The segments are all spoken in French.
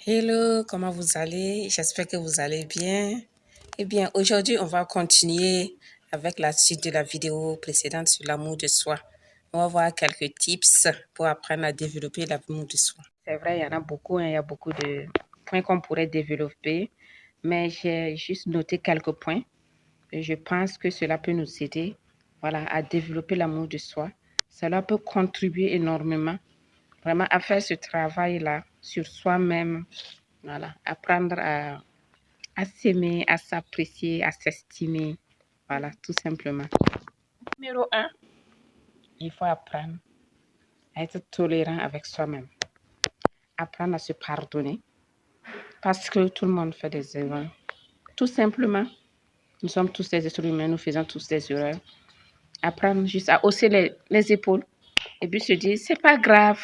Hello, comment vous allez? J'espère que vous allez bien. Eh bien, aujourd'hui, on va continuer avec la suite de la vidéo précédente sur l'amour de soi. On va voir quelques tips pour apprendre à développer l'amour de soi. C'est vrai, il y en a beaucoup, il y a beaucoup de points qu'on pourrait développer, mais j'ai juste noté quelques points. Et je pense que cela peut nous aider, voilà, à développer l'amour de soi. Cela peut contribuer énormément, vraiment, à faire ce travail-là sur soi-même. Voilà, apprendre à s'aimer, à s'apprécier, à s'estimer. Voilà, tout simplement. Numéro un, il faut apprendre à être tolérant avec soi-même. Apprendre à se pardonner parce que tout le monde fait des erreurs. Tout simplement, nous sommes tous des êtres humains, nous faisons tous des erreurs. Apprendre juste à hausser les épaules et puis se dire, c'est pas grave.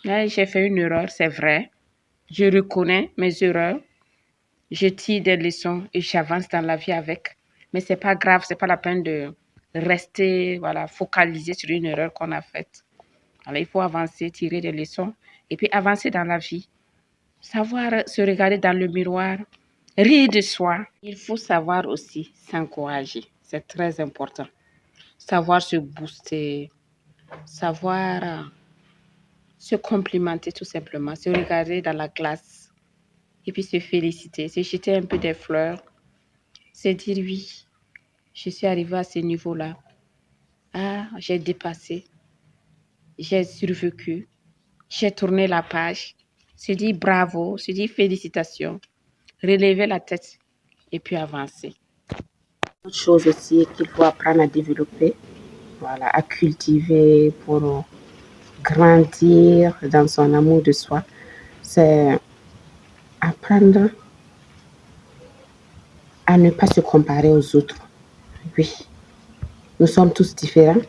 Là, j'ai fait une erreur, c'est vrai. Je reconnais mes erreurs. Je tire des leçons et j'avance dans la vie avec. Mais c'est pas grave, c'est pas la peine de rester focalisé sur une erreur qu'on a faite. Alors, il faut avancer, tirer des leçons et puis avancer dans la vie. Savoir se regarder dans le miroir, rire de soi. Il faut savoir aussi s'encourager. C'est très important. Savoir se booster, savoir se complimenter tout simplement, se regarder dans la glace et puis se féliciter, se jeter un peu des fleurs, se dire oui, je suis arrivée à ce niveau-là. Ah, j'ai dépassé, j'ai survécu, j'ai tourné la page. Se dire bravo, se dire félicitations, relever la tête et puis avancer. Autre chose aussi qu'il faut apprendre à développer, voilà, à cultiver pour grandir dans son amour de soi, c'est apprendre à ne pas se comparer aux autres. Oui, nous sommes tous différents.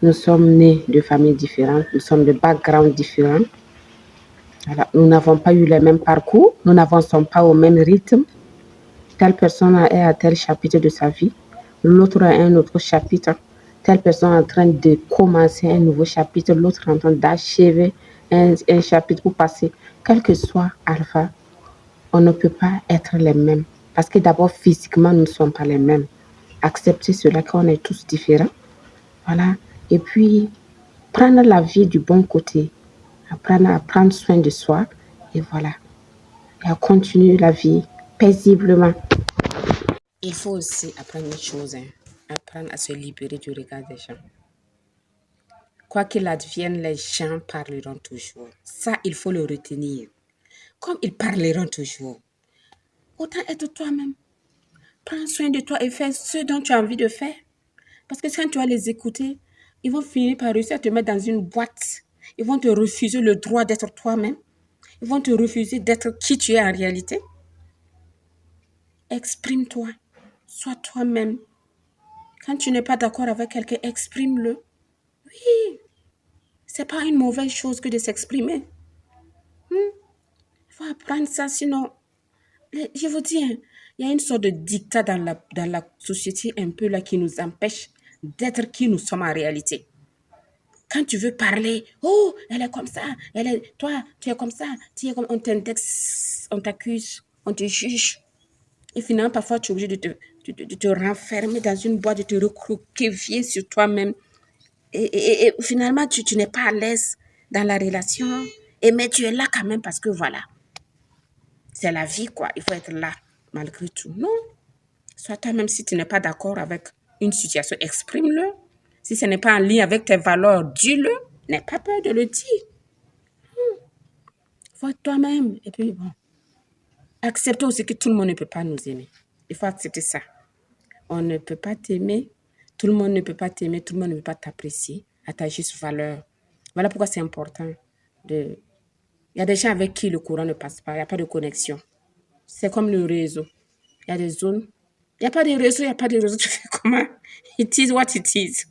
Nous sommes nés de familles différentes. Nous sommes de backgrounds différents. Alors, nous n'avons pas eu les mêmes parcours. Nous n'avançons pas au même rythme. Telle personne est à tel chapitre de sa vie. L'autre a un autre chapitre. Telle personne est en train de commencer un nouveau chapitre. L'autre est en train d'achever un chapitre pour passer. Quel que soit Alpha, on ne peut pas être les mêmes. Parce que d'abord, physiquement, nous ne sommes pas les mêmes. Accepter cela qu'on est tous différents. Voilà. Et puis, prendre la vie du bon côté. Apprendre à prendre soin de soi. Et voilà. Et à continuer la vie paisiblement. Il faut aussi apprendre une chose. Apprendre à se libérer du regard des gens. Quoi qu'il advienne, les gens parleront toujours. Ça, il faut le retenir. Comme ils parleront toujours, autant être toi-même. Prends soin de toi et fais ce dont tu as envie de faire. Parce que quand tu vas les écouter, ils vont finir par réussir à te mettre dans une boîte. Ils vont te refuser le droit d'être toi-même. Ils vont te refuser d'être qui tu es en réalité. Exprime-toi. Sois toi-même. Quand tu n'es pas d'accord avec quelqu'un, exprime-le. Oui, c'est pas une mauvaise chose que de s'exprimer. Il faut apprendre ça, sinon, je vous dis, il y a une sorte de dictat dans la société un peu là qui nous empêche d'être qui nous sommes en réalité. Quand tu veux parler, oh, elle est comme ça, toi, tu es comme ça, tu es comme, on t'indexe, on t'accuse, on te juge. Et finalement, parfois, tu es obligé de te renfermer dans une boîte, de te recroqueviller sur toi-même. Et finalement, tu n'es pas à l'aise dans la relation. Mais tu es là quand même parce que voilà, c'est la vie, quoi. Il faut être là, malgré tout. Non, sois toi-même. Si tu n'es pas d'accord avec une situation, exprime-le. Si ce n'est pas en lien avec tes valeurs, dis-le. N'aie pas peur de le dire. Il faut être toi-même. Et puis, bon, accepter aussi que tout le monde ne peut pas nous aimer. Il faut accepter ça. On ne peut pas t'aimer. Tout le monde ne peut pas t'aimer. Tout le monde ne peut pas t'apprécier à ta juste valeur. Voilà pourquoi c'est important de... Il y a des gens avec qui le courant ne passe pas. Il n'y a pas de connexion. C'est comme le réseau. Il y a des zones. Il n'y a pas de réseau, il n'y a pas de réseau. Tu fais comment? It is what it is.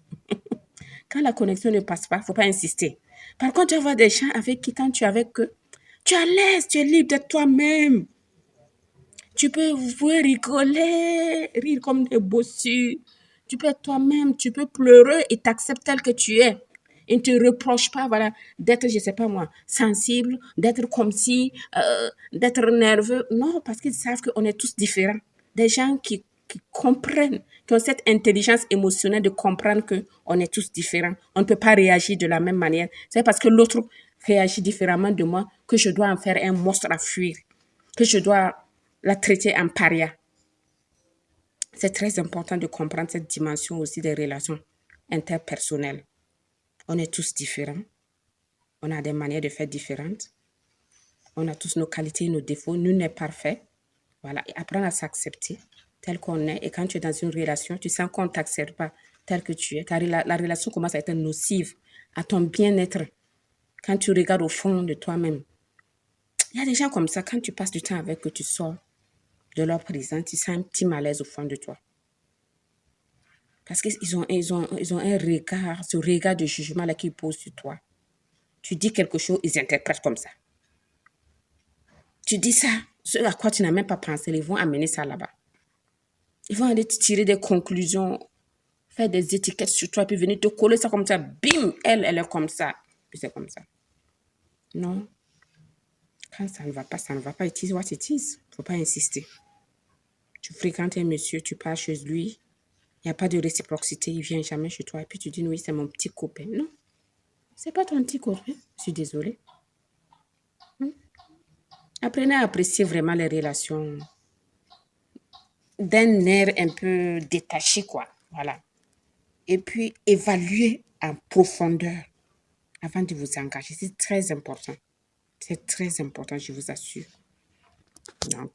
Quand la connexion ne passe pas, il ne faut pas insister. Par contre, tu vas voir des gens avec qui, quand tu es avec eux, tu es à l'aise, tu es libre d'être toi-même. Vous pouvez rigoler, rire comme des bossus. Tu peux être toi-même, tu peux pleurer et t'accepter tel que tu es. Ils ne te reprochent pas, voilà, d'être, je ne sais pas moi, sensible, d'être comme si, d'être nerveux. Non, parce qu'ils savent qu'on est tous différents. Des gens qui comprennent, qui ont cette intelligence émotionnelle de comprendre qu'on est tous différents. On ne peut pas réagir de la même manière. C'est parce que l'autre réagit différemment de moi que je dois en faire un monstre à fuir, que je dois la traiter en paria. C'est très important de comprendre cette dimension aussi des relations interpersonnelles. On est tous différents. On a des manières de faire différentes. On a tous nos qualités et nos défauts. Nul n'est parfait. Voilà. Et apprendre à s'accepter tel qu'on est. Et quand tu es dans une relation, tu sens qu'on ne t'accepte pas tel que tu es. Car la relation commence à être nocive à ton bien-être. Quand tu regardes au fond de toi-même. Il y a des gens comme ça, quand tu passes du temps avec eux, tu sors de leur présence, tu sens un petit malaise au fond de toi. Parce qu'ils ont un regard, ce regard de jugement là qu'ils posent sur toi. Tu dis quelque chose, ils interprètent comme ça. Tu dis ça, ce à quoi tu n'as même pas pensé, ils vont amener ça là-bas. Ils vont aller te tirer des conclusions, faire des étiquettes sur toi, puis venir te coller ça comme ça. Bim, elle est comme ça. Puis c'est comme ça. Non. Quand ça ne va pas, ça ne va pas. It is what it is. Il ne faut pas insister. Tu fréquentes un monsieur, tu pars chez lui, il n'y a pas de réciprocité, il ne vient jamais chez toi. Et puis tu dis, oui, c'est mon petit copain. Non, c'est pas ton petit copain. Je suis désolée. Apprenez à apprécier vraiment les relations d'un air un peu détaché, quoi. Voilà. Et puis, évaluer en profondeur avant de vous engager. C'est très important. C'est très important, je vous assure. Donc,